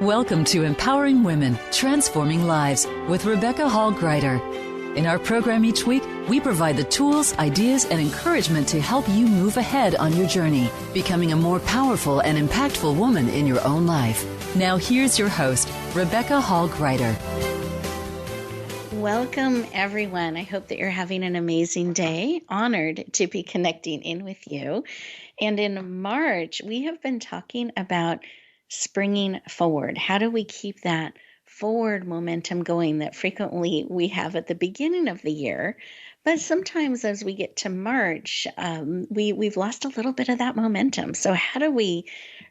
Welcome to Empowering Women, Transforming Lives with Rebecca Hall-Greider. In our program each week, we provide the tools, ideas, and encouragement to help you move ahead on your journey, becoming a more powerful and impactful woman in your own life. Now here's your host, Rebecca Hall-Greider. Welcome, everyone. I hope that you're having an amazing day. Honored to be connecting in with you. And in March, we have been talking about springing forward. How do we keep that forward momentum going that frequently we have at the beginning of the year? But sometimes as we get to March, we've lost a little bit of that momentum. So how do we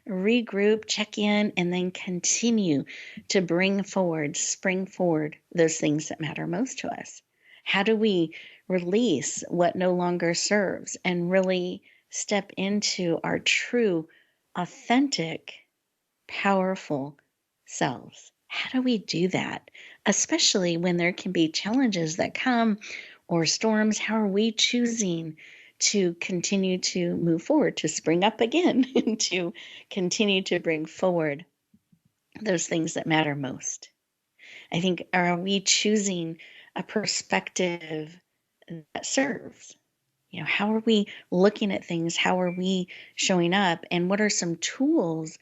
regroup, check in, and then continue to spring forward those things that matter most to us? How do we release what no longer serves and really step into our true, authentic, powerful selves? How do we do that? Especially when there can be challenges that come or storms. How are we choosing to continue to move forward, to spring up again, and to continue to bring forward those things that matter most? I think, are we choosing a perspective that serves? How are we looking at things? How are we showing up? And what are some tools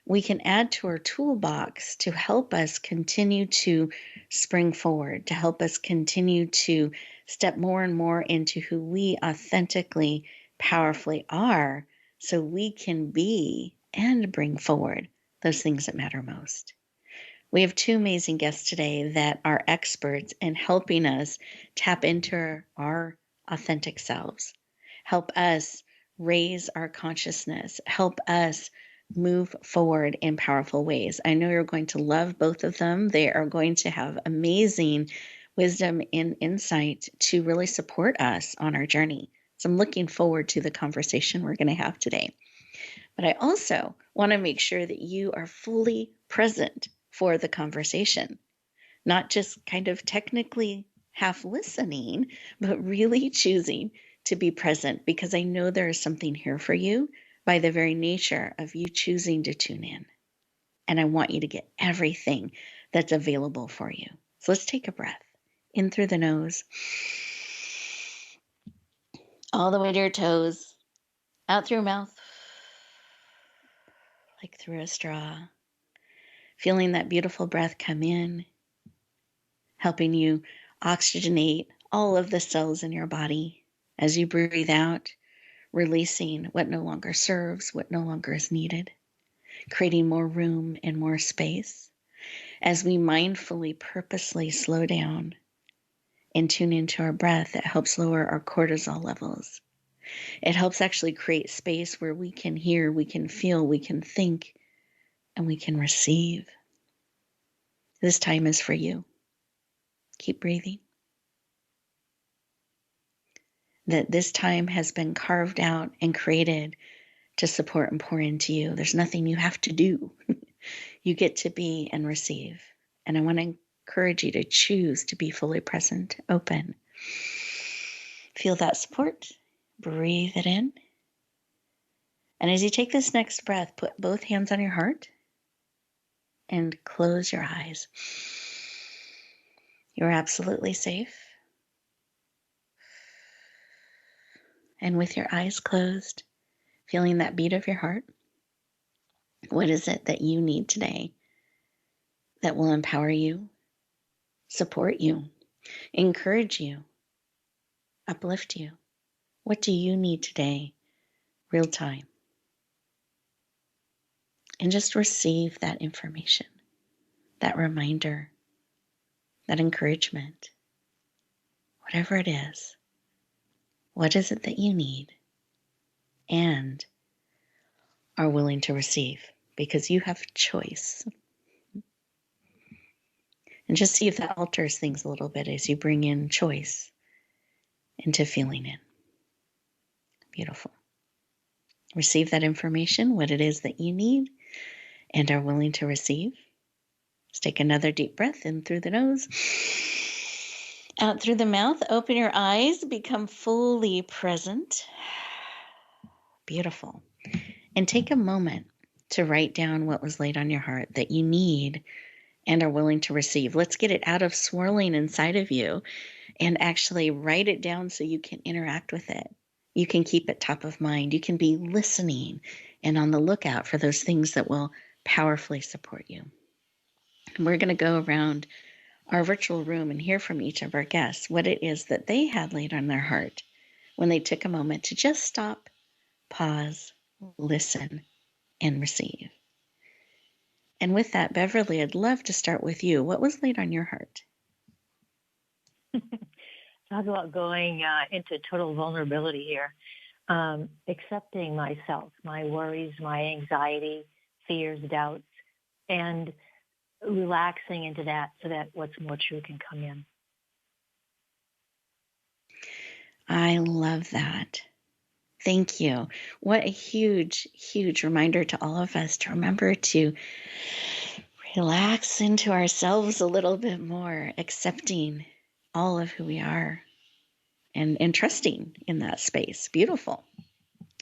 we can add to our toolbox to help us continue to spring forward, to help us continue to step more and more into who we authentically, powerfully are, so we can be and bring forward those things that matter most? We have two amazing guests today that are experts in helping us tap into our authentic selves, help us raise our consciousness, help us move forward in powerful ways. I know you're going to love both of them. They are going to have amazing wisdom and insight to really support us on our journey. So I'm looking forward to the conversation we're going to have today. But I also want to make sure that you are fully present for the conversation, not just kind of technically half listening, but really choosing to be present, because I know there is something here for you by the very nature of you choosing to tune in. And I want you to get everything that's available for you. So let's take a breath in through the nose, all the way to your toes, out through your mouth, like through a straw. Feeling that beautiful breath come in, helping you oxygenate all of the cells in your body as you breathe out, releasing what no longer serves, what no longer is needed, creating more room and more space as we mindfully, purposely slow down and tune into our breath. It helps lower our cortisol levels. It helps actually create space where we can hear, we can feel, we can think, and we can receive. This time is for you. Keep breathing. That this time has been carved out and created to support and pour into you. There's nothing you have to do. You get to be and receive. And I want to encourage you to choose to be fully present, open. Feel that support. Breathe it in. And as you take this next breath, put both hands on your heart and close your eyes. You're absolutely safe. And with your eyes closed, feeling that beat of your heart, what is it that you need today that will empower you, support you, encourage you, uplift you? What do you need today, real time? And just receive that information, that reminder, that encouragement, whatever it is. What is it that you need and are willing to receive? Because you have choice. And just see if that alters things a little bit as you bring in choice into feeling it. Beautiful. Receive that information, what it is that you need and are willing to receive. Let's take another deep breath in through the nose. Out through the mouth, open your eyes, become fully present. Beautiful. And take a moment to write down what was laid on your heart that you need and are willing to receive. Let's get it out of swirling inside of you and actually write it down so you can interact with it. You can keep it top of mind. You can be listening and on the lookout for those things that will powerfully support you. And we're going to go around our virtual room and hear from each of our guests what it is that they had laid on their heart when they took a moment to just stop, pause, listen, and receive. And with that, Beverly, I'd love to start with you. What was laid on your heart? Talk about going into total vulnerability here. Accepting myself, my worries, my anxiety, fears, doubts, and relaxing into that so that what's more true can come in. I love that. Thank you. What a huge, huge reminder to all of us to remember to relax into ourselves a little bit more, accepting all of who we are and trusting in that space. Beautiful.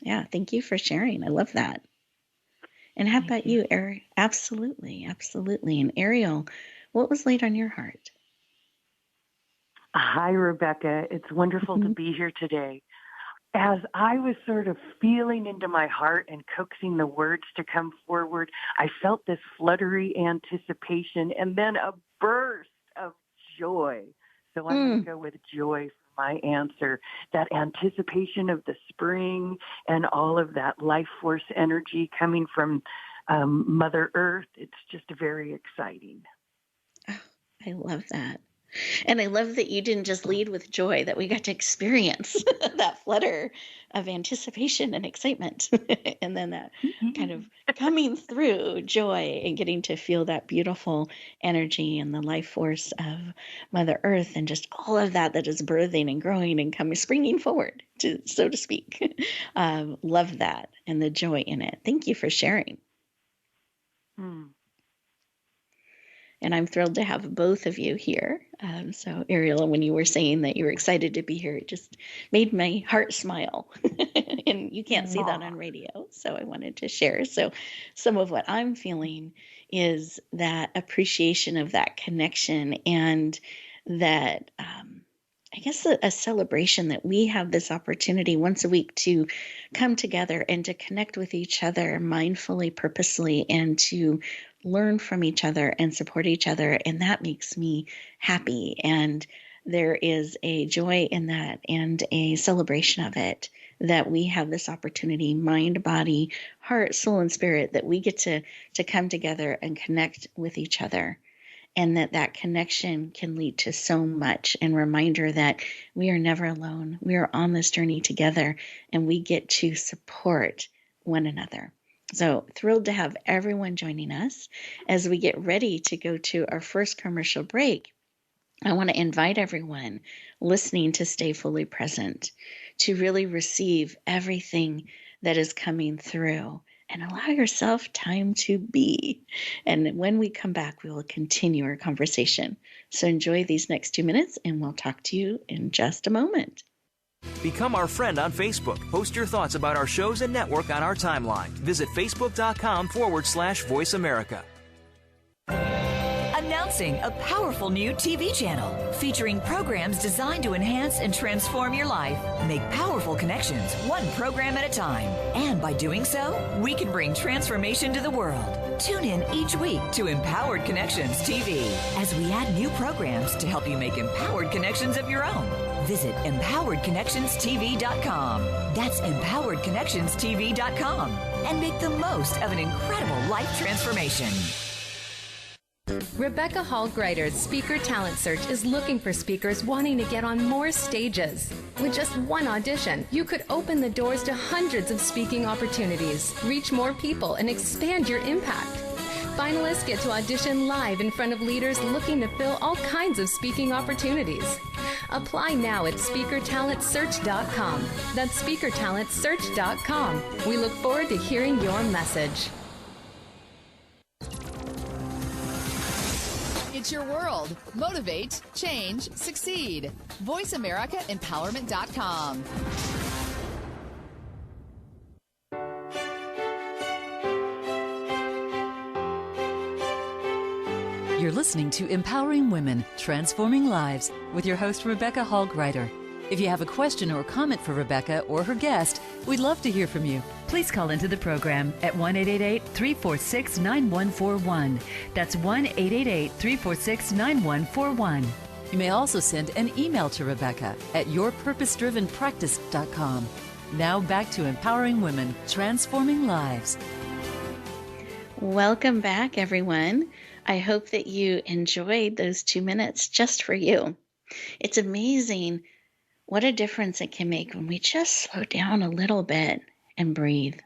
Yeah, thank you for sharing. I love that. And how about you, Ariel? Absolutely, absolutely. And Ariel, what was laid on your heart? Hi, Rebecca. It's wonderful to be here today. As I was sort of feeling into my heart and coaxing the words to come forward, I felt this fluttery anticipation and then a burst of joy. So I'm going to go with joy for my answer. That anticipation of the spring and all of that life force energy coming from Mother Earth. It's just very exciting. Oh, I love that. And I love that you didn't just lead with joy, that we got to experience that flutter of anticipation and excitement. And then that kind of coming through joy and getting to feel that beautiful energy and the life force of Mother Earth and just all of that is birthing and growing and coming, springing forward, so to speak. Love that and the joy in it. Thank you for sharing. And I'm thrilled to have both of you here. So Ariel, when you were saying that you were excited to be here, it just made my heart smile. And you can't see that on radio, so I wanted to share. So some of what I'm feeling is that appreciation of that connection and that, I guess, a celebration that we have this opportunity once a week to come together and to connect with each other mindfully, purposely, and to learn from each other and support each other. And that makes me happy. And there is a joy in that and a celebration of it, that we have this opportunity, mind, body, heart, soul, and spirit, that we get to come together and connect with each other. And that connection can lead to so much, and reminder that we are never alone. We are on this journey together, and we get to support one another. So thrilled to have everyone joining us as we get ready to go to our first commercial break. I want to invite everyone listening to stay fully present, to really receive everything that is coming through and allow yourself time to be. And when we come back, we will continue our conversation. So enjoy these next 2 minutes, and we'll talk to you in just a moment. Become our friend on Facebook. Post your thoughts about our shows and network on our timeline. Visit facebook.com/Voice America. Announcing a powerful new TV channel featuring programs designed to enhance and transform your life. Make powerful connections, one program at a time. And by doing so, we can bring transformation to the world. Tune in each week to Empowered Connections TV as we add new programs to help you make empowered connections of your own. Visit empoweredconnectionstv.com. That's empoweredconnectionstv.com. And make the most of an incredible life transformation. Rebecca Hall Greider's Speaker Talent Search is looking for speakers wanting to get on more stages. With just one audition, you could open the doors to hundreds of speaking opportunities, reach more people, and expand your impact. Finalists get to audition live in front of leaders looking to fill all kinds of speaking opportunities. Apply now at speakertalentsearch.com. That's speakertalentsearch.com. We look forward to hearing your message. It's your world. Motivate, change, succeed. VoiceAmericaEmpowerment.com. You're listening to Empowering Women, Transforming Lives with your host, Rebecca Hall-Greider. If you have a question or comment for Rebecca or her guest, we'd love to hear from you. Please call into the program at 1-888-346-9141. That's 1-888-346-9141. You may also send an email to Rebecca at yourpurposedrivenpractice.com. Now back to Empowering Women, Transforming Lives. Welcome back, everyone. I hope that you enjoyed those 2 minutes just for you. It's amazing what a difference it can make when we just slow down a little bit and breathe.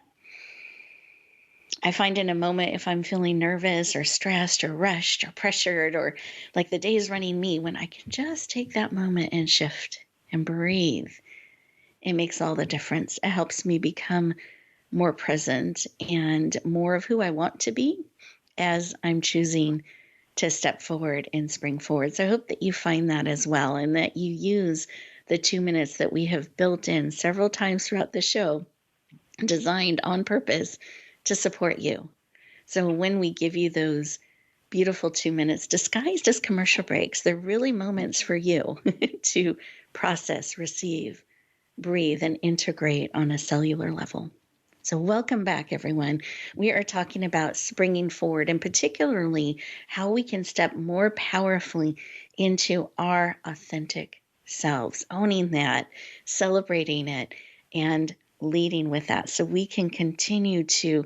I find in a moment, if I'm feeling nervous or stressed or rushed or pressured or like the day is running me, when I can just take that moment and shift and breathe, it makes all the difference. It helps me become more present and more of who I want to be as I'm choosing to step forward and spring forward. So I hope that you find that as well, and that you use the 2 minutes that we have built in several times throughout the show, designed on purpose to support you. So when we give you those beautiful 2 minutes disguised as commercial breaks, they're really moments for you to process, receive, breathe, and integrate on a cellular level. So welcome back, everyone. We are talking about springing forward, and particularly how we can step more powerfully into our authentic selves, owning that, celebrating it, and leading with that so we can continue to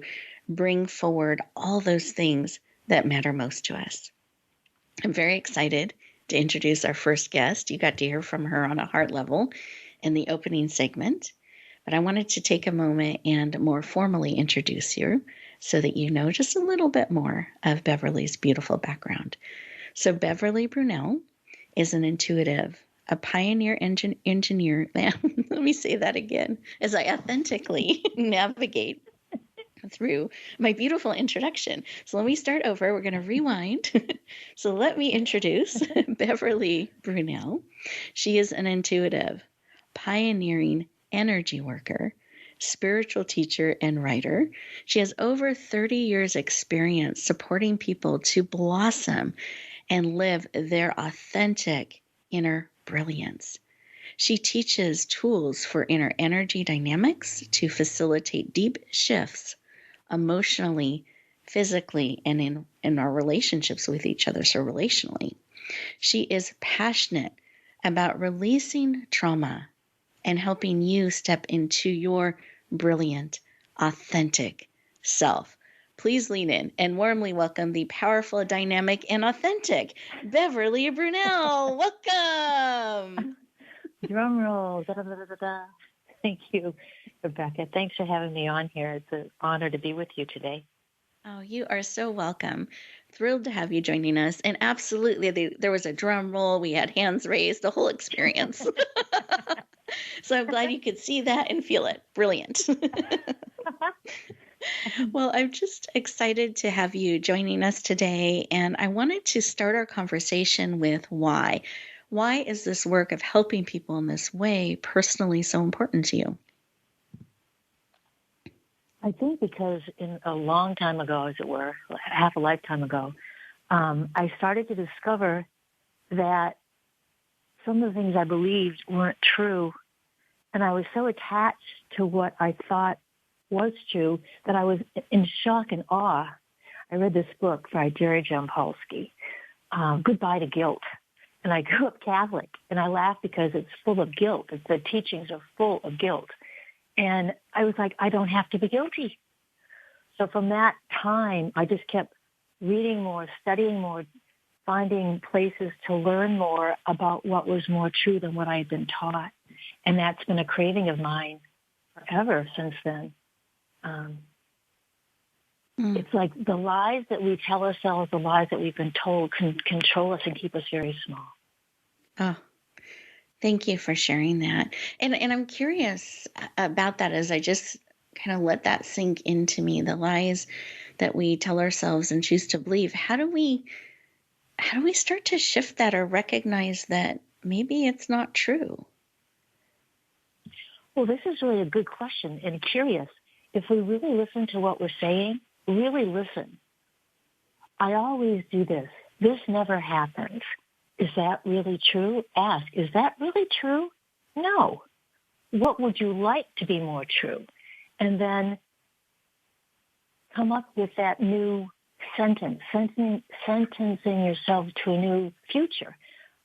bring forward all those things that matter most to us. I'm very excited to introduce our first guest. You got to hear from her on a heart level in the opening segment, but I wanted to take a moment and more formally introduce you so that you know just a little bit more of Beverly's beautiful background. So Beverly Brunel is an intuitive, a pioneer engineer. Let me say that again as I authentically navigate through my beautiful introduction. So let me start over. We're going to rewind. So let me introduce Beverly Brunel. She is an intuitive, pioneering energy worker, spiritual teacher, and writer. She has over 30 years experience supporting people to blossom and live their authentic inner brilliance. She teaches tools for inner energy dynamics to facilitate deep shifts emotionally, physically, and in our relationships with each other, so relationally. She is passionate about releasing trauma and helping you step into your brilliant, authentic self. Please lean in and warmly welcome the powerful, dynamic, and authentic Beverly Brunel. Welcome. Drum roll. Da, da, da, da, da. Thank you, Rebecca. Thanks for having me on here. It's an honor to be with you today. Oh, you are so welcome. Thrilled to have you joining us. And absolutely, there was a drum roll. We had hands raised, the whole experience. So I'm glad you could see that and feel it. Brilliant. Well, I'm just excited to have you joining us today. And I wanted to start our conversation with why. Why is this work of helping people in this way personally so important to you? I think because in a long time ago, as it were, half a lifetime ago, I started to discover that some of the things I believed weren't true. And I was so attached to what I thought was true that I was in shock and awe. I read this book by Jerry Jampolsky, Goodbye to Guilt. And I grew up Catholic, and I laugh because it's full of guilt. The teachings are full of guilt. And I was like, I don't have to be guilty. So from that time, I just kept reading more, studying more, finding places to learn more about what was more true than what I had been taught. And that's been a craving of mine forever since then. It's like the lies that we tell ourselves, the lies that we've been told can control us and keep us very small. Oh, thank you for sharing that. And I'm curious about that as I just kind of let that sink into me, the lies that we tell ourselves and choose to believe. How do we start to shift that or recognize that maybe it's not true? Well, this is really a good question and curious. If we really listen to what we're saying, really listen. I always do this. this never happens. Is that really true? Ask, is that really true? No. What would you like to be more true? And then come up with that new sentencing yourself to a new future.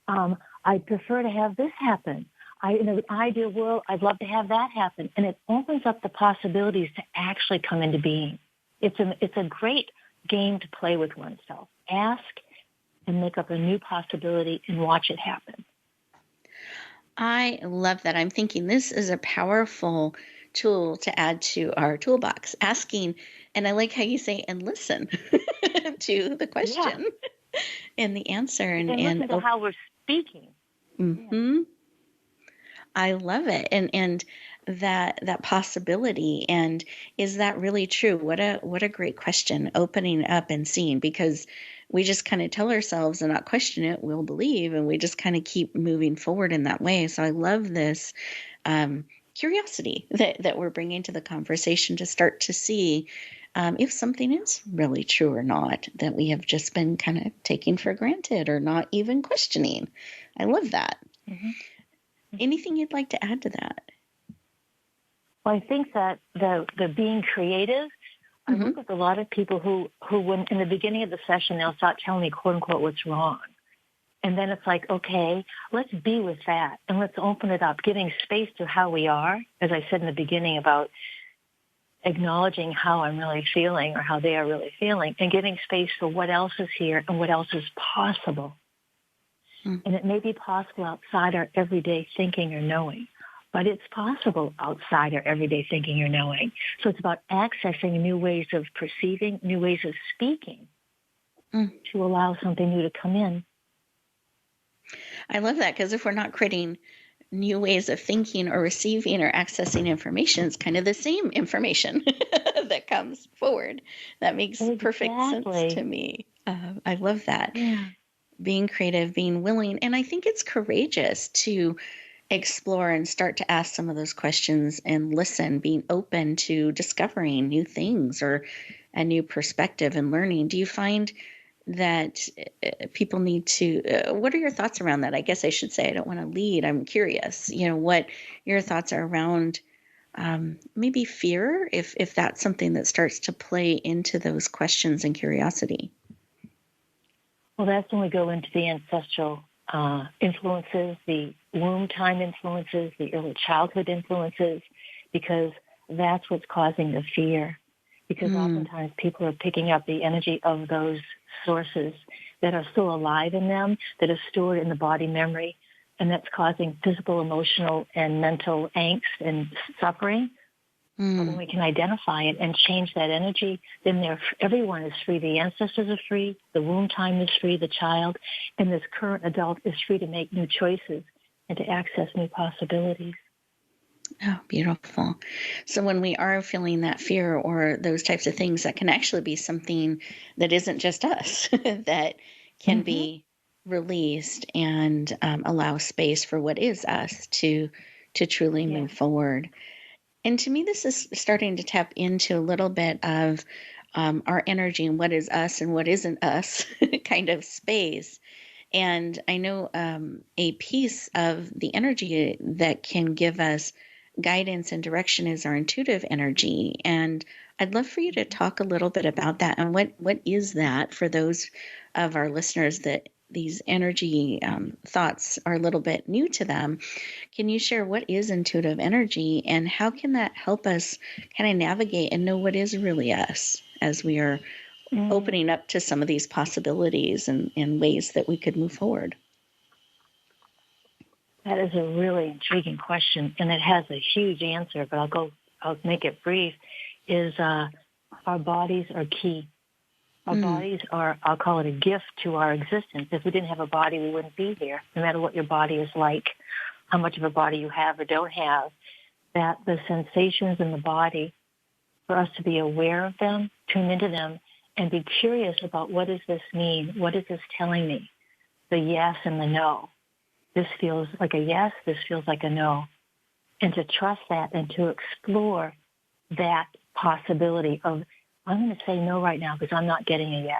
I'd prefer to have this happen. In an ideal world, I'd love to have that happen. And it opens up the possibilities to actually come into being. It's a great game to play with oneself. Ask and make up a new possibility and watch it happen. I love that. I'm thinking this is a powerful tool to add to our toolbox. Asking, and I like how you say, and listen to the question and the answer. And listen to how we're speaking. Mm-hmm. I love it. And that possibility. And is that really true? What a great question, opening up and seeing, because we just kind of tell ourselves and not question it, we'll believe, and we just kind of keep moving forward in that way. So I love this curiosity that we're bringing to the conversation to start to see if something is really true or not, that we have just been kind of taking for granted or not even questioning. I love that. Mm-hmm. Anything you'd like to add to that? Well, I think that the being creative, I work with a lot of people who when in the beginning of the session, they'll start telling me, quote unquote, what's wrong. And then it's like, okay, let's be with that and let's open it up, giving space to how we are, as I said in the beginning about acknowledging how I'm really feeling or how they are really feeling, and giving space for what else is here and what else is possible. And it may be possible outside our everyday thinking or knowing, but it's possible outside our everyday thinking or knowing. So it's about accessing new ways of perceiving, new ways of speaking to allow something new to come in. I love that, because if we're not creating new ways of thinking or receiving or accessing information, it's kind of the same information that comes forward. That makes perfect sense to me. I love that. Yeah. Being creative, being willing. And I think it's courageous to explore and start to ask some of those questions and listen, being open to discovering new things or a new perspective and learning. Do you find that people need to, what are your thoughts around that? I guess I should say, I don't want to lead. I'm curious, what your thoughts are around maybe fear, if that's something that starts to play into those questions and curiosity. Well, that's when we go into the ancestral influences, the womb time influences, the early childhood influences, because that's what's causing the fear. Because oftentimes people are picking up the energy of those sources that are still alive in them, that are stored in the body memory, and that's causing physical, emotional, and mental angst and suffering. But when we can identify it and change that energy, then everyone is free. The ancestors are free, the womb time is free, the child, and this current adult is free to make new choices and to access new possibilities. Oh, beautiful. So when we are feeling that fear or those types of things, that can actually be something that isn't just us, that can be released and allow space for what is us to truly move forward. And to me, this is starting to tap into a little bit of our energy and what is us and what isn't us kind of space. And I know a piece of the energy that can give us guidance and direction is our intuitive energy. And I'd love for you to talk a little bit about that and what is that for those of our listeners that these energy thoughts are a little bit new to them. Can you share what is intuitive energy and how can that help us kind of navigate and know what is really us as we are opening up to some of these possibilities and ways that we could move forward? That is a really intriguing question, and it has a huge answer, but I'll make it brief, is our bodies are key. Our bodies are, I'll call it a gift to our existence. If we didn't have a body, we wouldn't be here, no matter what your body is like, how much of a body you have or don't have, that the sensations in the body, for us to be aware of them, tune into them, and be curious about what does this mean? What is this telling me? The yes and the no. This feels like a yes, this feels like a no. And to trust that and to explore that possibility of, I'm going to say no right now because I'm not getting a yes.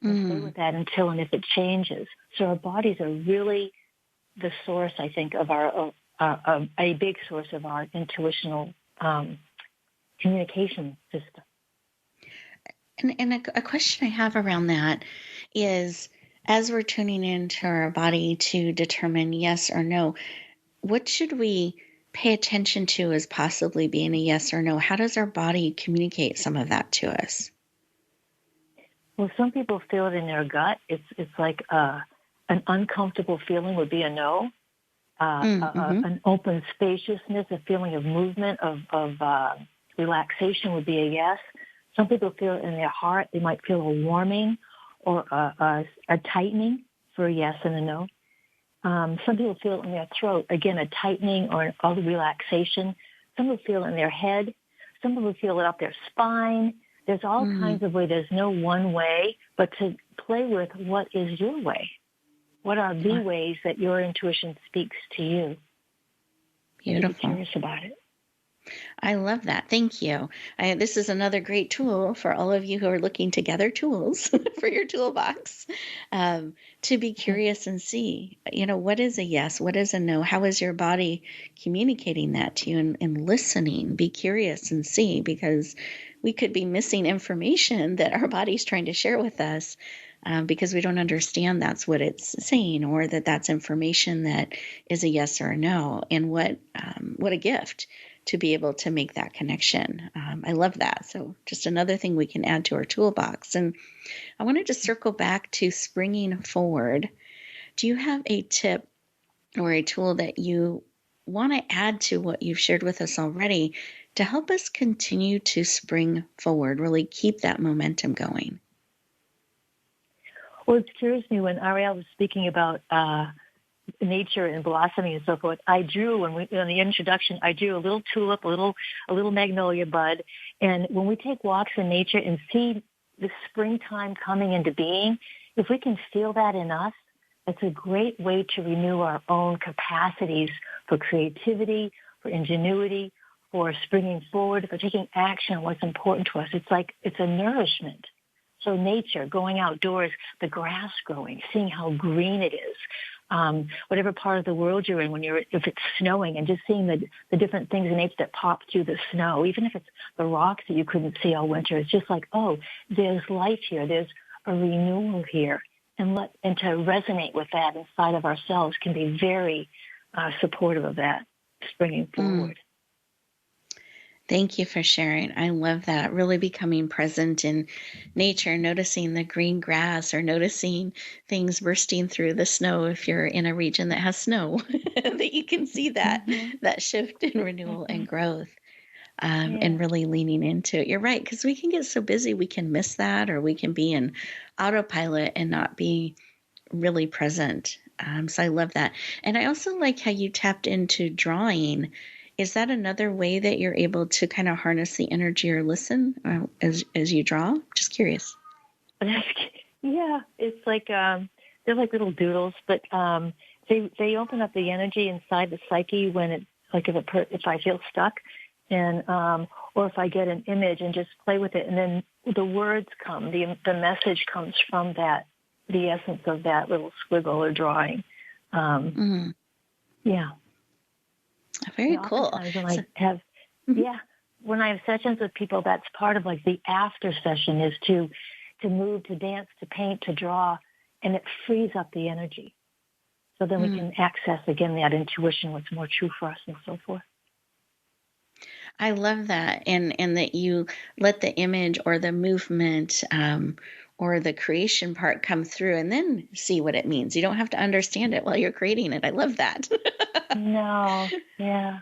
and play with that until and if it changes. So our bodies are really the source, I think, of a big source of our intuitional communication system. And a question I have around that is, as we're tuning into our body to determine yes or no, what should we pay attention to as possibly being a yes or no? How does our body communicate some of that to us? Well, some people feel it in their gut. It's like an uncomfortable feeling would be a no. An open spaciousness, a feeling of movement, of relaxation would be a yes. Some people feel it in their heart. They might feel a warming or a tightening for a yes and a no. Some people feel it in their throat, again, a tightening or a relaxation. Some will feel it in their head. Some people feel it up their spine. There's all kinds of ways. There's no one way, but to play with what is your way. What are the ways that your intuition speaks to you? Beautiful. Be curious about it. I love that. Thank you. This is another great tool for all of you who are looking to gather tools for your toolbox, to be curious and see, what is a yes? What is a no? How is your body communicating that to you and listening? Be curious and see, because we could be missing information that our body's trying to share with us because we don't understand that's what it's saying, or that's information that is a yes or a no. And what a gift to be able to make that connection. I love that. So just another thing we can add to our toolbox. And I wanted to circle back to springing forward. Do you have a tip or a tool that you want to add to what you've shared with us already to help us continue to spring forward, really keep that momentum going? Well, it's curious to me when Ariel was speaking about nature and blossoming and so forth. I drew, in the introduction, I drew a little tulip, a little magnolia bud. And when we take walks in nature and see the springtime coming into being, if we can feel that in us, it's a great way to renew our own capacities for creativity, for ingenuity, for springing forward, for taking action on what's important to us. It's a nourishment. So nature, going outdoors, the grass growing, seeing how green it is, whatever part of the world you're in, if it's snowing, and just seeing the different things in nature that pop through the snow, even if it's the rocks that you couldn't see all winter, it's just like, oh, there's life here, there's a renewal here, and to resonate with that inside of ourselves can be very supportive of that springing forward. Thank you for sharing. I love that. Really becoming present in nature, noticing the green grass or noticing things bursting through the snow if you're in a region that has snow, that you can see that shift in renewal and growth, and really leaning into it. You're right, because we can get so busy we can miss that, or we can be in autopilot and not be really present. So I love that. And I also like how you tapped into drawing. Is that another way that you're able to kind of harness the energy or listen as you draw? Just curious. Yeah, it's like they're like little doodles, but they open up the energy inside the psyche when it's like if I feel stuck, and or if I get an image and just play with it, and then the words come, the message comes from that, the essence of that little squiggle or drawing. Yeah. Very cool. When I have sessions with people, that's part of like the after session is to move, to dance, to paint, to draw, and it frees up the energy. So then we can access again that intuition, what's more true for us, and so forth. I love that, and that you let the image or the movement or the creation part come through, and then see what it means. You don't have to understand it while you're creating it. I love that. No, yeah.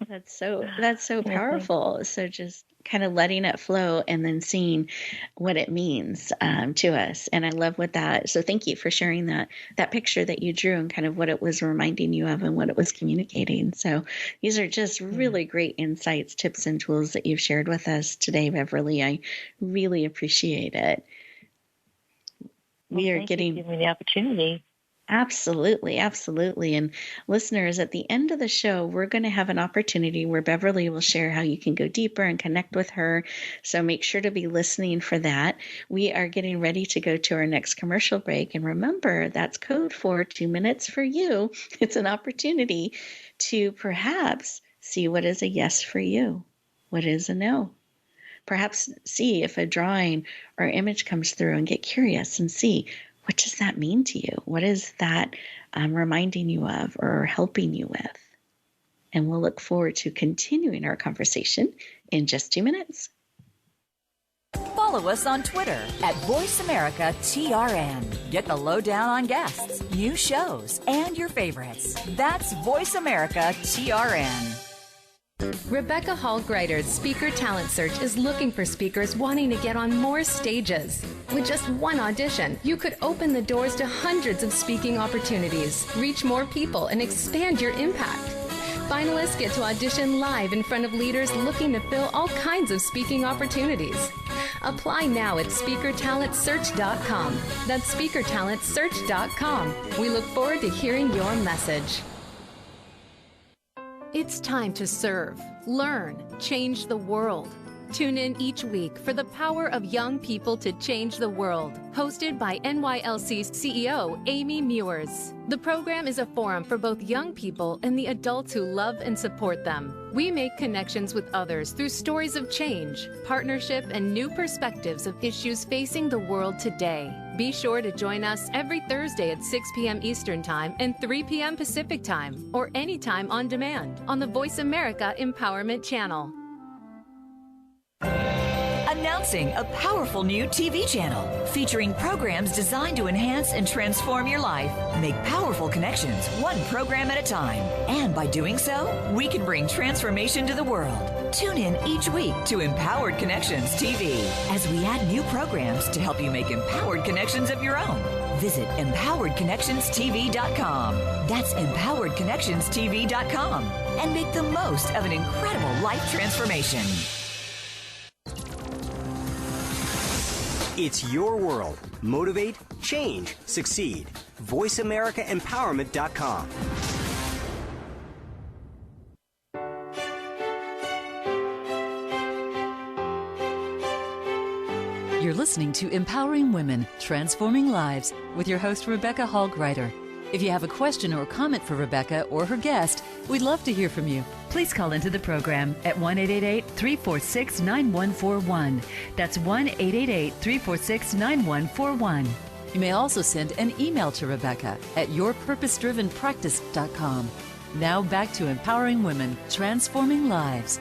That's so powerful. So just kind of letting it flow and then seeing what it means to us. And I love what that. So thank you for sharing that picture that you drew and kind of what it was reminding you of and what it was communicating. So these are just really great insights, tips, and tools that you've shared with us today, Beverly. I really appreciate it. Thank you for giving me the opportunity. Absolutely, absolutely. And listeners, at the end of the show, we're going to have an opportunity where Beverly will share how you can go deeper and connect with her. So make sure to be listening for that. We are getting ready to go to our next commercial break. And remember, that's code for 2 minutes for you. It's an opportunity to perhaps see what is a yes for you, what is a no. Perhaps see if a drawing or image comes through and get curious and see, what does that mean to you? What is that reminding you of or helping you with? And we'll look forward to continuing our conversation in just 2 minutes. Follow us on Twitter at VoiceAmericaTRN. Get the lowdown on guests, new shows, and your favorites. That's VoiceAmericaTRN. Rebecca Hall-Greider's Speaker Talent Search is looking for speakers wanting to get on more stages. With just one audition, you could open the doors to hundreds of speaking opportunities, reach more people, and expand your impact. Finalists get to audition live in front of leaders looking to fill all kinds of speaking opportunities. Apply now at SpeakerTalentSearch.com. That's SpeakerTalentSearch.com. We look forward to hearing your message. It's time to serve, learn, change the world. Tune in each week for the power of young people to change the world. Hosted by NYLC's CEO, Amy Mewers. The program is a forum for both young people and the adults who love and support them. We make connections with others through stories of change, partnership, and new perspectives of issues facing the world today. Be sure to join us every Thursday at 6 p.m. Eastern Time and 3 p.m. Pacific Time, or anytime on demand on the Voice America Empowerment Channel. Announcing a powerful new TV channel featuring programs designed to enhance and transform your life. Make powerful connections, one program at a time. And by doing so, we can bring transformation to the world. Tune in each week to Empowered Connections TV as we add new programs to help you make empowered connections of your own. Visit EmpoweredConnectionsTV.com. That's EmpoweredConnectionsTV.com. And make the most of an incredible life transformation. It's your world. Motivate, change, succeed. VoiceAmericaEmpowerment.com. You're listening to Empowering Women, Transforming Lives with your host, Rebecca Hall-Greider. If you have a question or comment for Rebecca or her guest, we'd love to hear from you. Please call into the program at 1-888-346-9141. That's 1-888-346-9141. You may also send an email to Rebecca at yourpurposedrivenpractice.com. Now back to Empowering Women, Transforming Lives.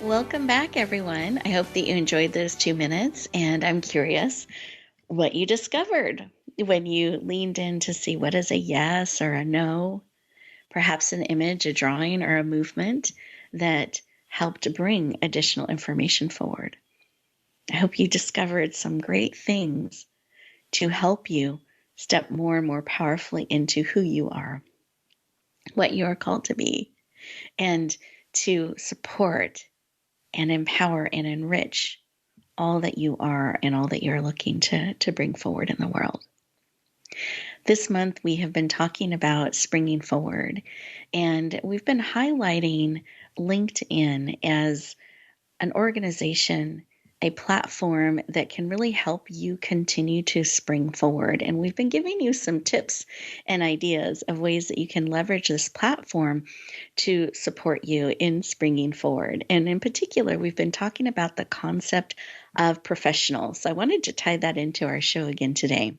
Welcome back, everyone. I hope that you enjoyed those 2 minutes, and I'm curious what you discovered when you leaned in to see what is a yes or a no, perhaps an image, a drawing, or a movement that helped bring additional information forward. I hope you discovered some great things to help you step more and more powerfully into who you are, what you are called to be, and to support and empower and enrich all that you are and all that you're looking to bring forward in the world. This month, we have been talking about springing forward, and we've been highlighting LinkedIn as an organization, a platform that can really help you continue to spring forward. And we've been giving you some tips and ideas of ways that you can leverage this platform to support you in springing forward. And in particular, we've been talking about the concept of professional. So I wanted to tie that into our show again today.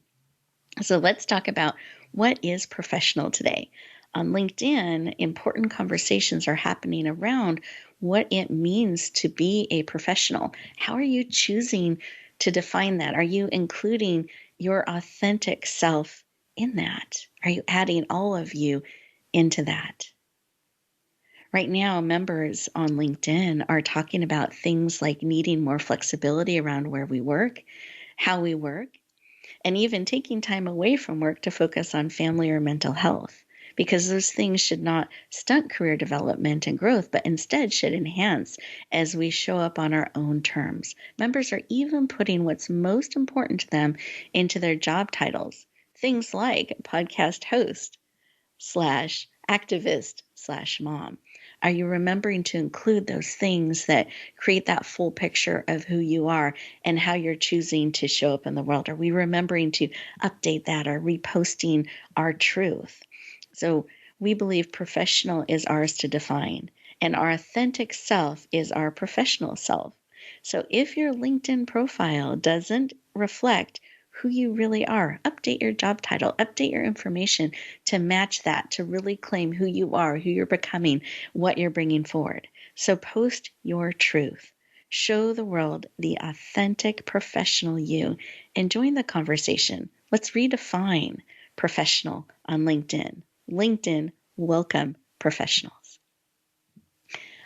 So let's talk about what is professional today. On LinkedIn, important conversations are happening around what it means to be a professional. How are you choosing to define that? Are you including your authentic self in that? Are you adding all of you into that? Right now, members on LinkedIn are talking about things like needing more flexibility around where we work, how we work, and even taking time away from work to focus on family or mental health, because those things should not stunt career development and growth, but instead should enhance as we show up on our own terms. Members are even putting what's most important to them into their job titles, things like podcast host / activist / mom? Are you remembering to include those things that create that full picture of who you are and how you're choosing to show up in the world? Are we remembering to update that or reposting our truth? So we believe professional is ours to define, and our authentic self is our professional self. So if your LinkedIn profile doesn't reflect who you really are, update your job title, update your information to match that, to really claim who you are, who you're becoming, what you're bringing forward. So post your truth. Show the world the authentic professional you and join the conversation. Let's redefine professional on LinkedIn. LinkedIn, welcome professionals.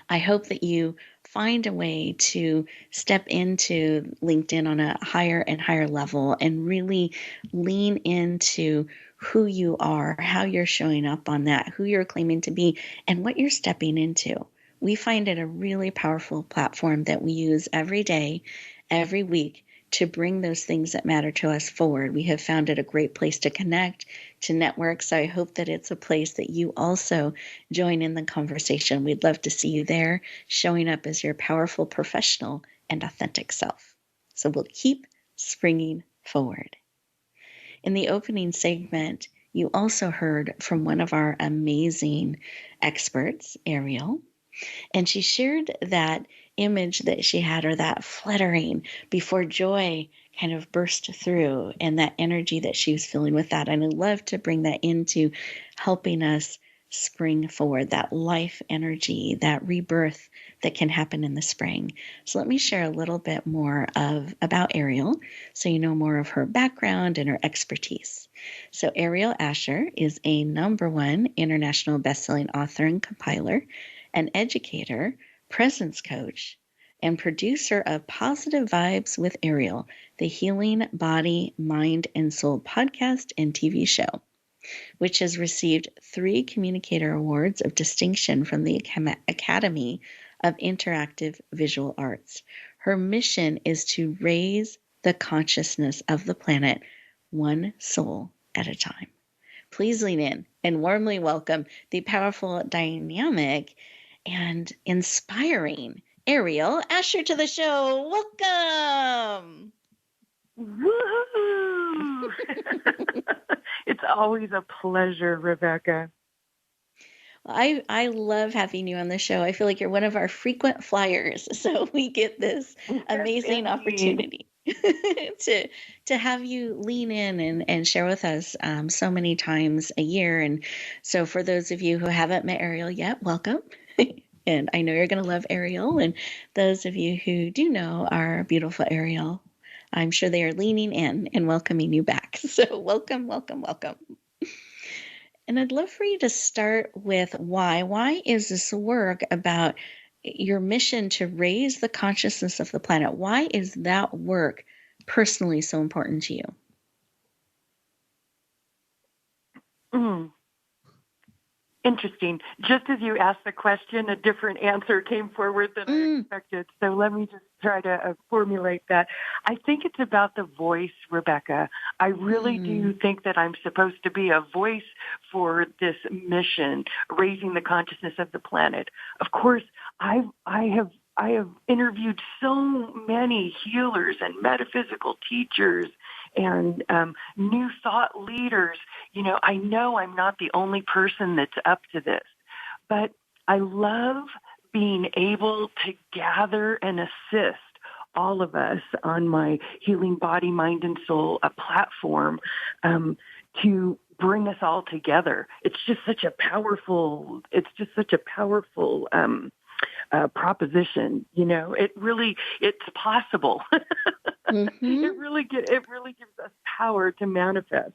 I hope that you find a way to step into LinkedIn on a higher and higher level and really lean into who you are, how you're showing up on that, who you're claiming to be, and what you're stepping into. We find it a really powerful platform that we use every day, every week, to bring those things that matter to us forward. We have found it a great place to connect, to network. So I hope that it's a place that you also join in the conversation. We'd love to see you there, showing up as your powerful professional and authentic self. So we'll keep springing forward. In the opening segment, you also heard from one of our amazing experts, Ariel, and she shared that image that she had, or that fluttering before joy kind of burst through, and that energy that she was feeling with that. And I love to bring that into helping us spring forward, that life energy, that rebirth that can happen in the spring. So let me share a little bit more about Ariel so you know more of her background and her expertise. So Ariel Asher is a #1 international best-selling author and compiler, an educator, presence coach, and producer of Positive Vibes with Ariel, the Healing Body, Mind, and Soul podcast and TV show, which has received 3 Communicator Awards of distinction from the Academy of Interactive Visual Arts. Her mission is to raise the consciousness of the planet one soul at a time. Please lean in and warmly welcome the powerful, dynamic, and inspiring Ariel Asher to the show. Welcome. Woohoo! It's always a pleasure, Rebecca. I love having you on the show. I feel like you're one of our frequent flyers, so we get this amazing opportunity to have you lean in and share with us so many times a year. And so for those of you who haven't met Ariel yet, welcome. And I know you're going to love Ariel. And those of you who do know our beautiful Ariel, I'm sure they are leaning in and welcoming you back. So welcome, welcome, welcome. And I'd love for you to start with why. Why is this work about your mission to raise the consciousness of the planet? Why is that work personally so important to you? Interesting. Just as you asked the question, a different answer came forward than I expected. So let me just try to formulate that. I think it's about the voice, Rebecca. I really do think that I'm supposed to be a voice for this mission, raising the consciousness of the planet. Of course, I have interviewed so many healers and metaphysical teachers and new thought leaders. You know I'm not the only person that's up to this, but I love being able to gather and assist all of us on my Healing Body, Mind, and Soul platform to bring us all together. It's just such a powerful proposition. It's possible. It really gives us power to manifest.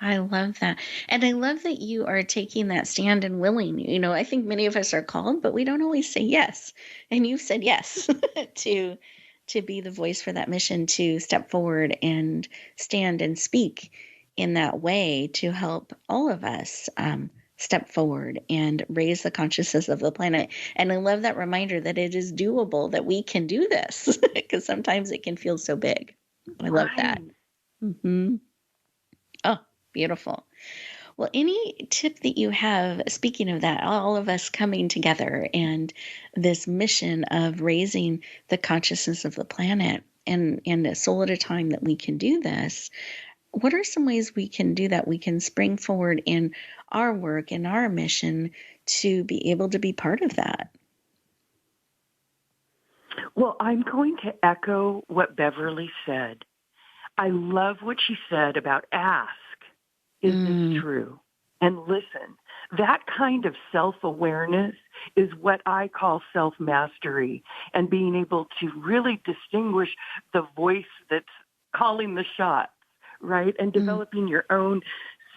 I love that. And I love that you are taking that stand and willing. I think many of us are called, but we don't always say yes. And you've said yes to be the voice for that mission, to step forward and stand and speak in that way to help all of us step forward and raise the consciousness of the planet. And I love that reminder that it is doable, that we can do this, because sometimes it can feel so big. I love that. Mm-hmm. Beautiful. Well, any tip that you have, speaking of that, all of us coming together and this mission of raising the consciousness of the planet and a soul at a time that we can do this, what are some ways we can do that? We can spring forward in our work and our mission to be able to be part of that. Well, I'm going to echo what Beverly said. I love what she said about ask, is this true? And listen, that kind of self-awareness is what I call self-mastery, and being able to really distinguish the voice that's calling the shots, right? And developing your own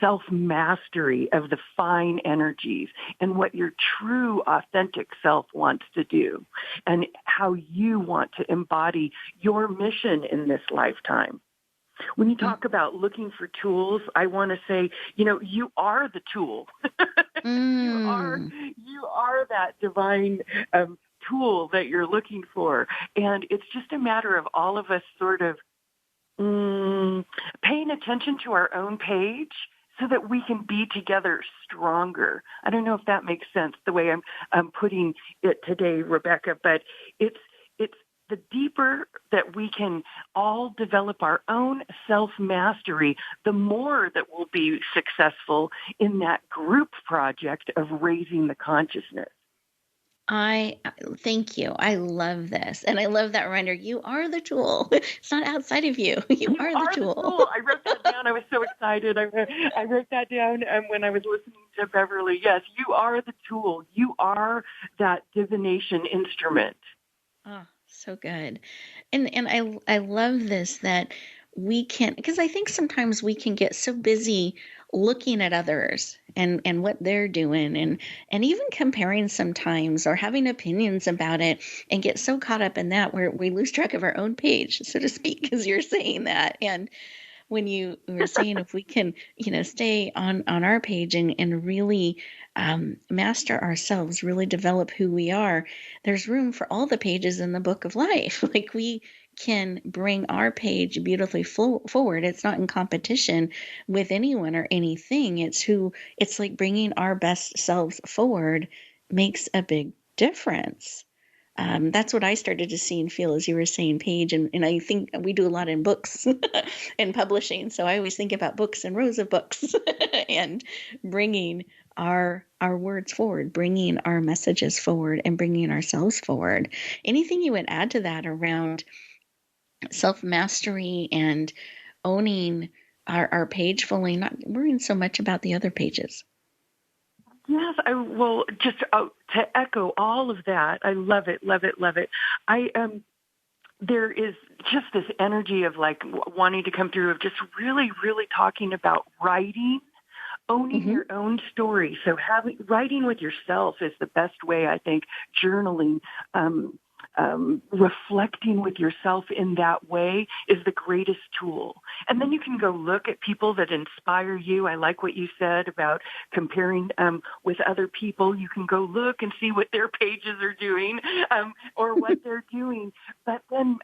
self-mastery of the fine energies and what your true authentic self wants to do and how you want to embody your mission in this lifetime. When you talk about looking for tools, I want to say, you are the tool. You are that divine tool that you're looking for. And it's just a matter of all of us sort of paying attention to our own page so that we can be together stronger. I don't know if that makes sense the way I'm putting it today, Rebecca, but it's the deeper that we can all develop our own self-mastery, the more that we'll be successful in that group project of raising the consciousness. I thank you. I love this. And I love that reminder. You are the tool. It's not outside of you. You are the tool. I wrote that down. I was so excited. I wrote that down when I was listening to Beverly. Yes, you are the tool. You are that divination instrument. Oh, so good. And I love this that we can, because I think sometimes we can get so busy looking at others and what they're doing and even comparing sometimes or having opinions about it and get so caught up in that where we lose track of our own page, so to speak, because you're saying that. And when you were saying if we can, stay on our page and really master ourselves, really develop who we are, there's room for all the pages in the book of life. Like we can bring our page beautifully forward. It's not in competition with anyone or anything. It's like bringing our best selves forward makes a big difference. That's what I started to see and feel as you were saying, Paige. And I think we do a lot in books and publishing. So I always think about books and rows of books and bringing our words forward, bringing our messages forward and bringing ourselves forward. Anything you would add to that around self-mastery and owning our page fully, not worrying so much about the other pages? Yes, I will just to echo all of that. I love it, love it, love it. There is just this energy of like wanting to come through of just really, really talking about writing, owning your own story. So writing with yourself is the best way, I think, journaling, reflecting with yourself in that way is the greatest tool. And then you can go look at people that inspire you. I like what you said about comparing with other people. You can go look and see what their pages are doing or what they're doing. But then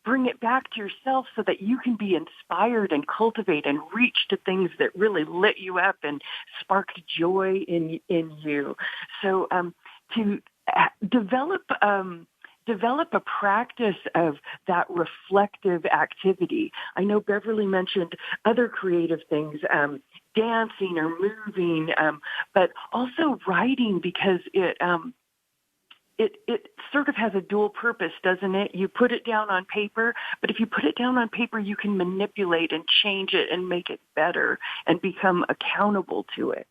bring it back to yourself so that you can be inspired and cultivate and reach to things that really lit you up and sparked joy in you. So to develop a practice of that reflective activity. I know Beverly mentioned other creative things, dancing or moving, but also writing because it sort of has a dual purpose, doesn't it? You put it down on paper, but if you put it down on paper, you can manipulate and change it and make it better and become accountable to it.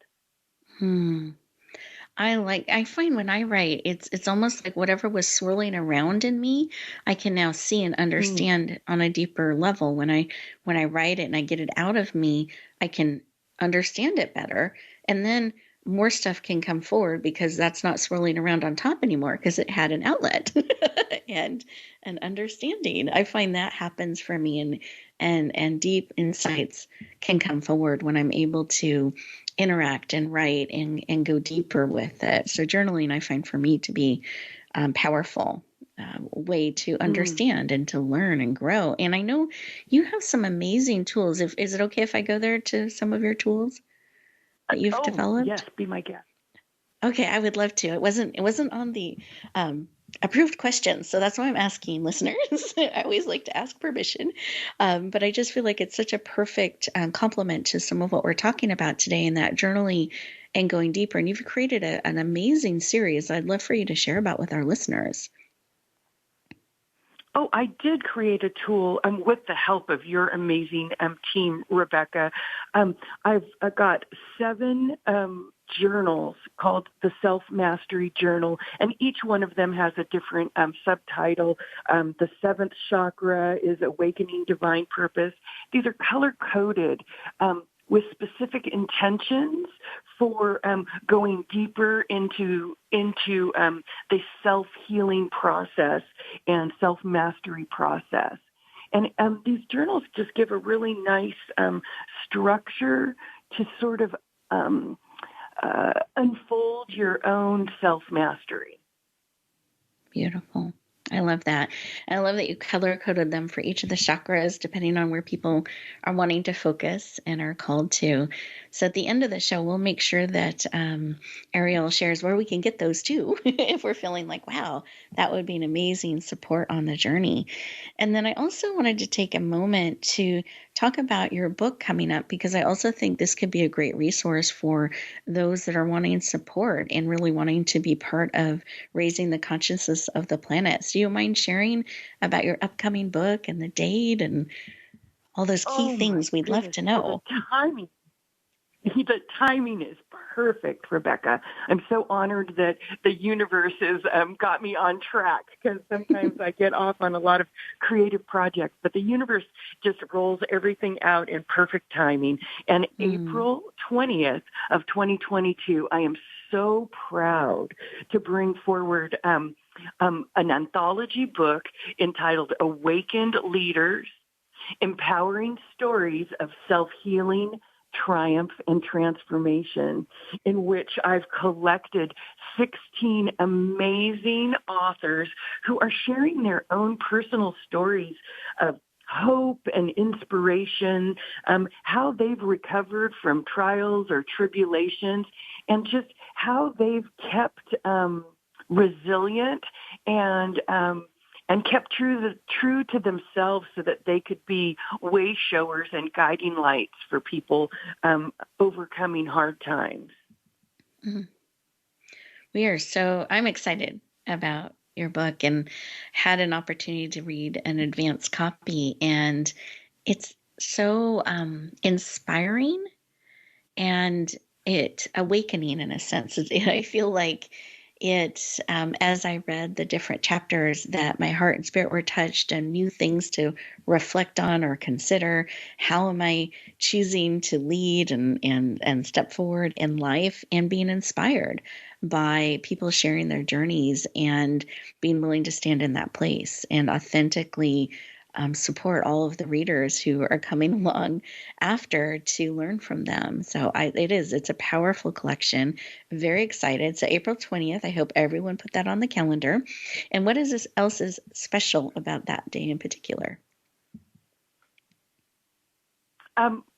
I find when I write, it's almost like whatever was swirling around in me, I can now see and understand on a deeper level. When I write it and I get it out of me, I can understand it better. And then more stuff can come forward because that's not swirling around on top anymore because it had an outlet and an understanding. I find that happens for me and deep insights can come forward when I'm able to interact and write and go deeper with it. So journaling, I find for me to be powerful. way to understand and to learn and grow. And I know you have some amazing tools. Is it okay if I go there to some of your tools that you've developed? Yes, be my guest. Okay, I would love to. It wasn't on the approved questions, so that's why I'm asking listeners. I always like to ask permission, but I just feel like it's such a perfect complement to some of what we're talking about today in that journaling and going deeper. And you've created an amazing series I'd love for you to share about with our listeners. Oh, I did create a tool with the help of your amazing team, Rebecca. I've got 7 journals called the Self-Mastery Journal, and each one of them has a different subtitle. The 7th chakra is Awakening Divine Purpose. These are color-coded with specific intentions for going deeper into the self-healing process and self-mastery process. And these journals just give a really nice structure to sort of unfold your own self-mastery. Beautiful. I love that. And I love that you color-coded them for each of the chakras, depending on where people are wanting to focus and are called to. So at the end of the show, we'll make sure that Ariel shares where we can get those too, if we're feeling like, wow, that would be an amazing support on the journey. And then I also wanted to take a moment to talk about your book coming up, because I also think this could be a great resource for those that are wanting support and really wanting to be part of raising the consciousness of the planet. So do you mind sharing about your upcoming book and the date and all those key things we'd love to know? Well, the timing is perfect, Rebecca. I'm so honored that the universe has got me on track, because sometimes I get off on a lot of creative projects, but the universe just rolls everything out in perfect timing. And April 20th of 2022, I am so proud to bring forward an anthology book entitled Awakened Leaders, Empowering Stories of Self-Healing, Triumph, and Transformation, in which I've collected 16 amazing authors who are sharing their own personal stories of hope and inspiration, how they've recovered from trials or tribulations, and just how they've kept resilient and kept true to themselves so that they could be way showers and guiding lights for people overcoming hard times. Mm-hmm. I'm excited about your book and had an opportunity to read an advanced copy, and it's so inspiring and awakening in a sense. I feel like it, as I read the different chapters, that my heart and spirit were touched and new things to reflect on or consider. How am I choosing to lead and step forward in life, and being inspired by people sharing their journeys and being willing to stand in that place and authentically support all of the readers who are coming along after to learn from them. So it's a powerful collection. Very excited. So April 20th, I hope everyone put that on the calendar. And what else is special about that day in particular?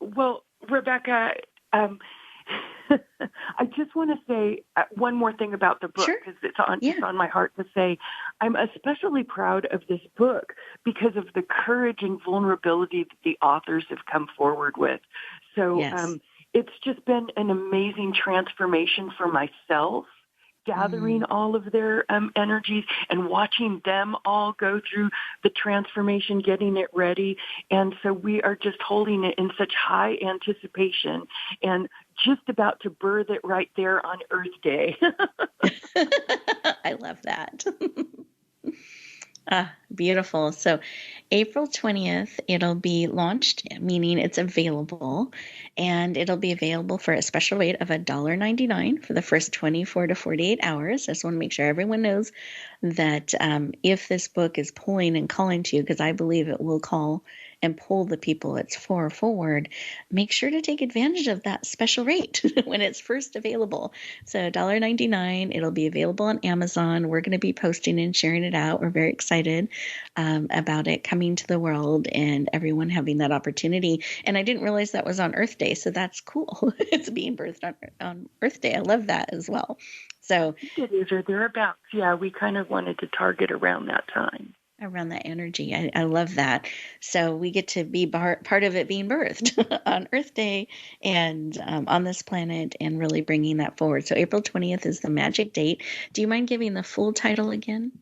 Well, Rebecca, I just want to say one more thing about the book, because it's on my heart to say. I'm especially proud of this book because of the courage and vulnerability that the authors have come forward with. So it's just been an amazing transformation for myself, gathering all of their energies and watching them all go through the transformation, getting it ready. And so we are just holding it in such high anticipation and just about to birth it right there on Earth Day. I love that. Beautiful. So April 20th, it'll be launched, meaning it's available, and it'll be available for a special rate of $1.99 for the first 24 to 48 hours. I just want to make sure everyone knows that if this book is pulling and calling to you, because I believe it will call and pull the people it's for forward, make sure to take advantage of that special rate when it's first available. So $1.99, it'll be available on Amazon. We're going to be posting and sharing it out. We're very excited about it coming to the world and everyone having that opportunity. And I didn't realize that was on Earth Day, so that's cool. It's being birthed on Earth Day. I love that as well. So it is, or thereabouts. Yeah, we kind of wanted to target around that time. Around that energy. I love that. So we get to be part of it being birthed on Earth Day and on this planet and really bringing that forward. So April 20th is the magic date. Do you mind giving the full title again?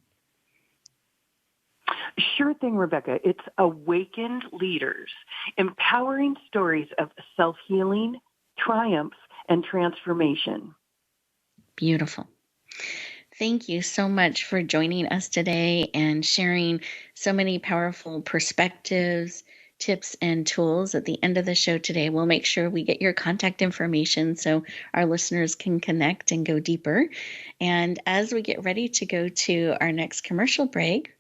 Sure thing, Rebecca. It's Awakened Leaders, Empowering Stories of Self-Healing, Triumphs, and Transformation. Beautiful. Thank you so much for joining us today and sharing so many powerful perspectives, tips, and tools. At the end of the show today, we'll make sure we get your contact information so our listeners can connect and go deeper. And as we get ready to go to our next commercial break,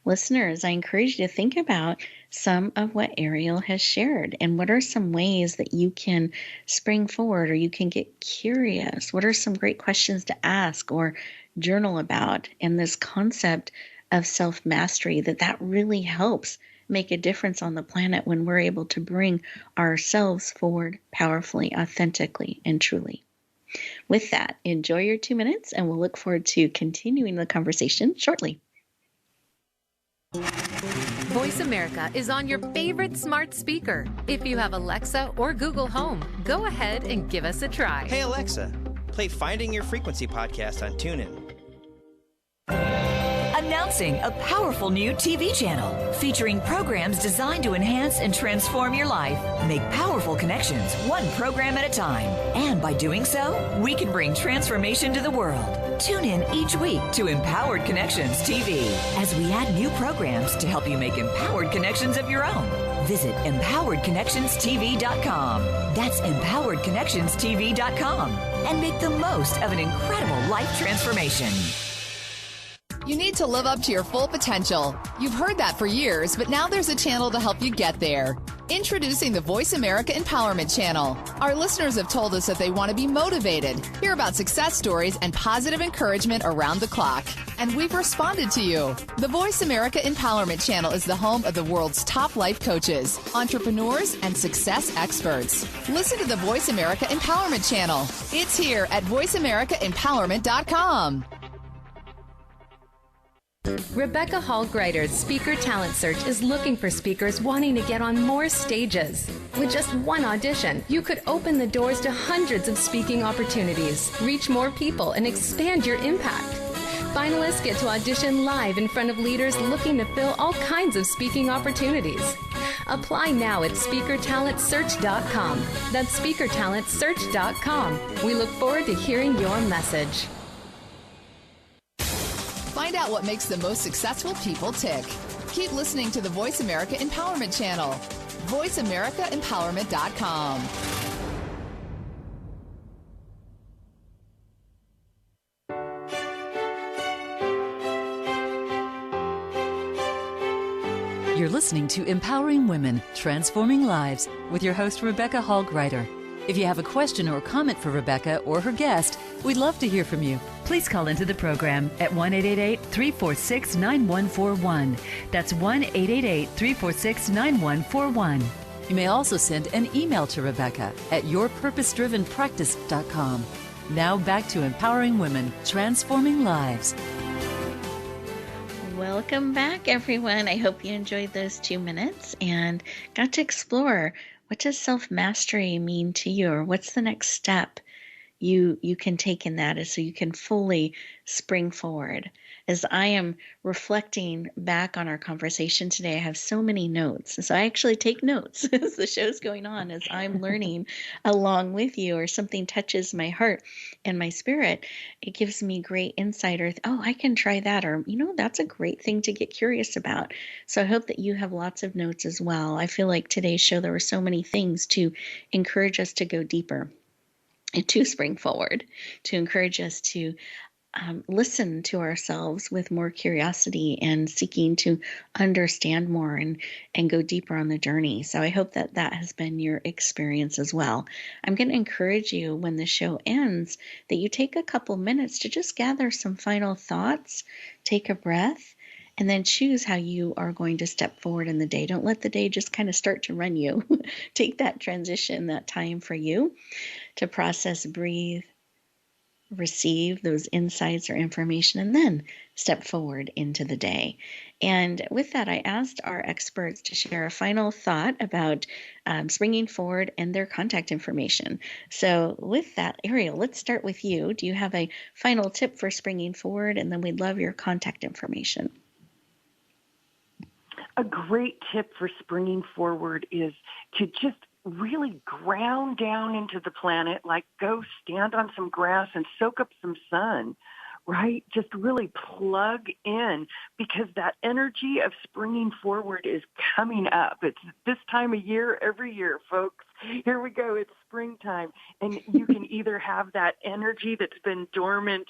listeners, I encourage you to think about some of what Ariel has shared and what are some ways that you can spring forward or you can get curious. What are some great questions to ask or journal about? And this concept of self-mastery, that really helps make a difference on the planet when we're able to bring ourselves forward powerfully, authentically, and truly. With that, enjoy your 2 minutes, and we'll look forward to continuing the conversation shortly. Voice America is on your favorite smart speaker. If you have Alexa or Google Home, go ahead and give us a try. Hey Alexa, play Finding Your Frequency podcast on TuneIn. Announcing a powerful new TV channel featuring programs designed to enhance and transform your life. Make powerful connections, one program at a time. And by doing so, we can bring transformation to the world. Tune in each week to Empowered Connections TV as we add new programs to help you make empowered connections of your own. Visit empoweredconnectionstv.com. That's empoweredconnectionstv.com. And make the most of an incredible life transformation. You need to live up to your full potential. You've heard that for years, but now there's a channel to help you get there. Introducing the Voice America Empowerment Channel. Our listeners have told us that they want to be motivated, hear about success stories, and positive encouragement around the clock. And we've responded to you. The Voice America Empowerment Channel is the home of the world's top life coaches, entrepreneurs, and success experts. Listen to the Voice America Empowerment Channel. It's here at voiceamericaempowerment.com. Rebecca Hall Greider's Speaker Talent Search is looking for speakers wanting to get on more stages. With just one audition, you could open the doors to hundreds of speaking opportunities, reach more people, and expand your impact. Finalists get to audition live in front of leaders looking to fill all kinds of speaking opportunities. Apply now at speakertalentsearch.com. That's speakertalentsearch.com. We look forward to hearing your message. Find out what makes the most successful people tick. Keep listening to the Voice America Empowerment Channel. voiceamericaempowerment.com. You're listening to Empowering Women, Transforming Lives with your host, Rebecca Hall Greider. If you have a question or comment for Rebecca or her guest, we'd love to hear from you. Please call into the program at 1-888-346-9141. That's 1-888-346-9141. You may also send an email to Rebecca at yourpurposedrivenpractice.com. Now back to Empowering Women, Transforming Lives. Welcome back, everyone. I hope you enjoyed those 2 minutes and got to explore, what does self-mastery mean to you, or what's the next step you can take in that so you can fully spring forward. As I am reflecting back on our conversation today, I have so many notes. So I actually take notes as the show's going on, as I'm learning along with you, or something touches my heart and my spirit. It gives me great insight, or, oh, I can try that, or, that's a great thing to get curious about. So I hope that you have lots of notes as well. I feel like today's show, there were so many things to encourage us to go deeper and to spring forward, to encourage us to listen to ourselves with more curiosity and seeking to understand more and go deeper on the journey. So I hope that that has been your experience as well. I'm going to encourage you when the show ends that you take a couple minutes to just gather some final thoughts, take a breath, and then choose how you are going to step forward in the day. Don't let the day just kind of start to run you. Take that transition, that time for you to process, breathe, receive those insights or information, and then step forward into the day. And with that, I asked our experts to share a final thought about springing forward and their contact information. So with that, Ariel, let's start with you. Do you have a final tip for springing forward? And then we'd love your contact information. A great tip for springing forward is to just really ground down into the planet, like go stand on some grass and soak up some sun, right? Just really plug in, because that energy of springing forward is coming up. It's this time of year every year, folks. Here we go. It's springtime. And you can either have that energy that's been dormant,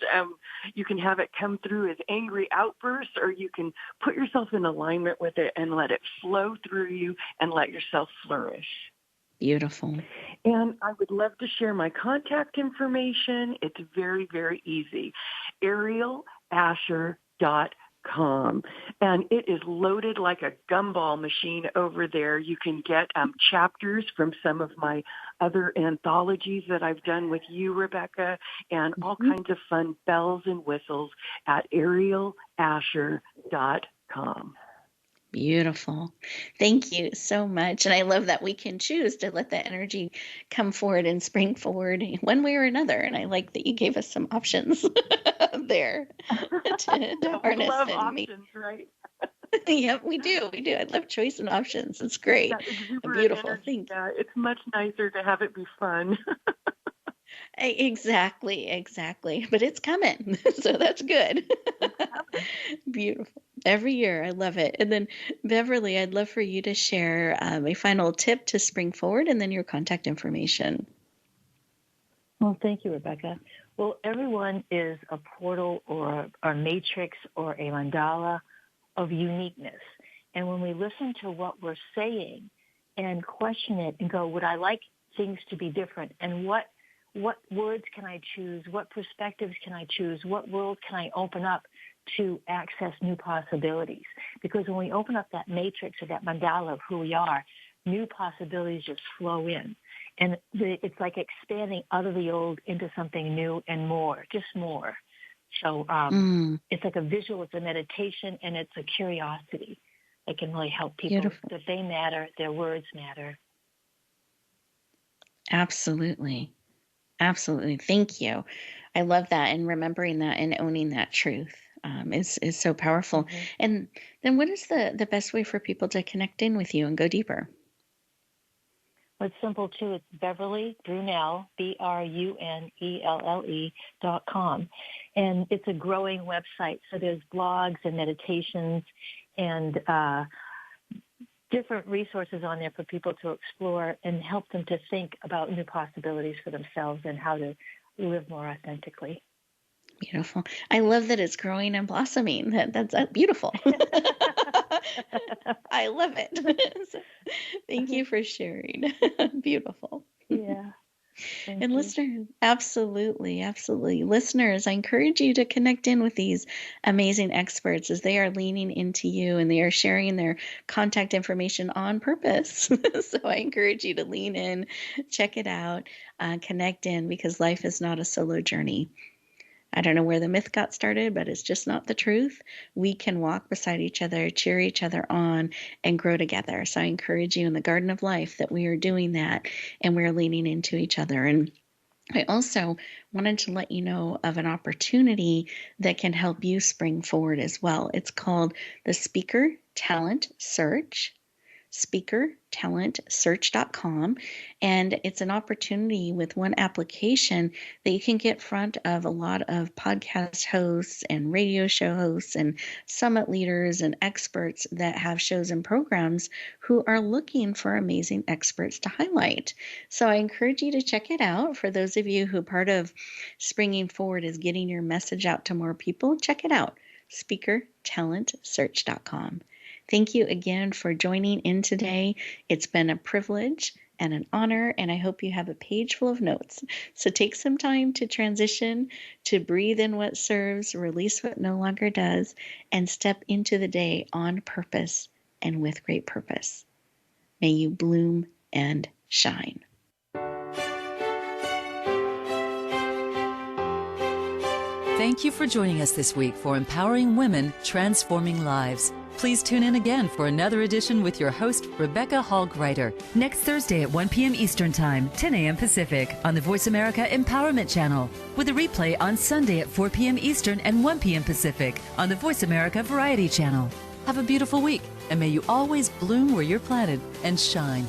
you can have it come through as angry outbursts, or you can put yourself in alignment with it and let it flow through you and let yourself flourish. Beautiful. And I would love to share my contact information. It's very, very easy. ArielAsher.com. And it is loaded like a gumball machine over there. You can get chapters from some of my other anthologies that I've done with you, Rebecca, and all kinds of fun bells and whistles at ArielAsher.com. Beautiful. Thank you so much. And I love that we can choose to let that energy come forward and spring forward one way or another. And I like that you gave us some options there to harness. Love options, right? Yep, we do. We do. I love choice and options. It's great. Beautiful. Thank you. It's much nicer to have it be fun. Exactly. But it's coming. So that's good. Beautiful. Every year. I love it. And then Beverly, I'd love for you to share a final tip to spring forward and then your contact information. Well, thank you, Rebecca. Well, everyone is a portal or a matrix or a mandala of uniqueness. And when we listen to what we're saying and question it and go, would I like things to be different? And what words can I choose? What perspectives can I choose? What world can I open up to access new possibilities? Because when we open up that matrix or that mandala of who we are, new possibilities just flow in. And it's like expanding out of the old into something new and more, just more. So it's like a visual, it's a meditation, and it's a curiosity that can really help people that they matter, their words matter. Absolutely. Thank you. I love that. And remembering that and owning that truth is so powerful. Mm-hmm. And then what is the best way for people to connect in with you and go deeper? Well, it's simple too. It's Beverly Brunelle, BRUNELLE.com. And it's a growing website. So there's blogs and meditations and different resources on there for people to explore and help them to think about new possibilities for themselves and how to live more authentically. Beautiful. I love that it's growing and blossoming. That's beautiful. I love it. So, thank you for sharing. Beautiful. Yeah. And listeners, absolutely. Listeners, I encourage you to connect in with these amazing experts as they are leaning into you and they are sharing their contact information on purpose. So I encourage you to lean in, check it out, connect in, because life is not a solo journey. I don't know where the myth got started, but it's just not the truth. We can walk beside each other, cheer each other on, and grow together. So I encourage you in the garden of life that we are doing that and we're leaning into each other. And I also wanted to let you know of an opportunity that can help you spring forward as well. It's called the Speaker Talent Search speakertalentsearch.com. And it's an opportunity with one application that you can get in front of a lot of podcast hosts and radio show hosts and summit leaders and experts that have shows and programs who are looking for amazing experts to highlight. So I encourage you to check it out. For those of you who part of Springing Forward is getting your message out to more people, check it out, speakertalentsearch.com. Thank you again for joining in today. It's been a privilege and an honor, and I hope you have a page full of notes. So take some time to transition, to breathe in what serves, release what no longer does, and step into the day on purpose and with great purpose. May you bloom and shine. Thank you for joining us this week for Empowering Women, Transforming Lives. Please tune in again for another edition with your host, Rebecca Hall-Gruyter, next Thursday at 1 p.m. Eastern Time, 10 a.m. Pacific, on the Voice America Empowerment Channel, with a replay on Sunday at 4 p.m. Eastern and 1 p.m. Pacific on the Voice America Variety Channel. Have a beautiful week, and may you always bloom where you're planted and shine.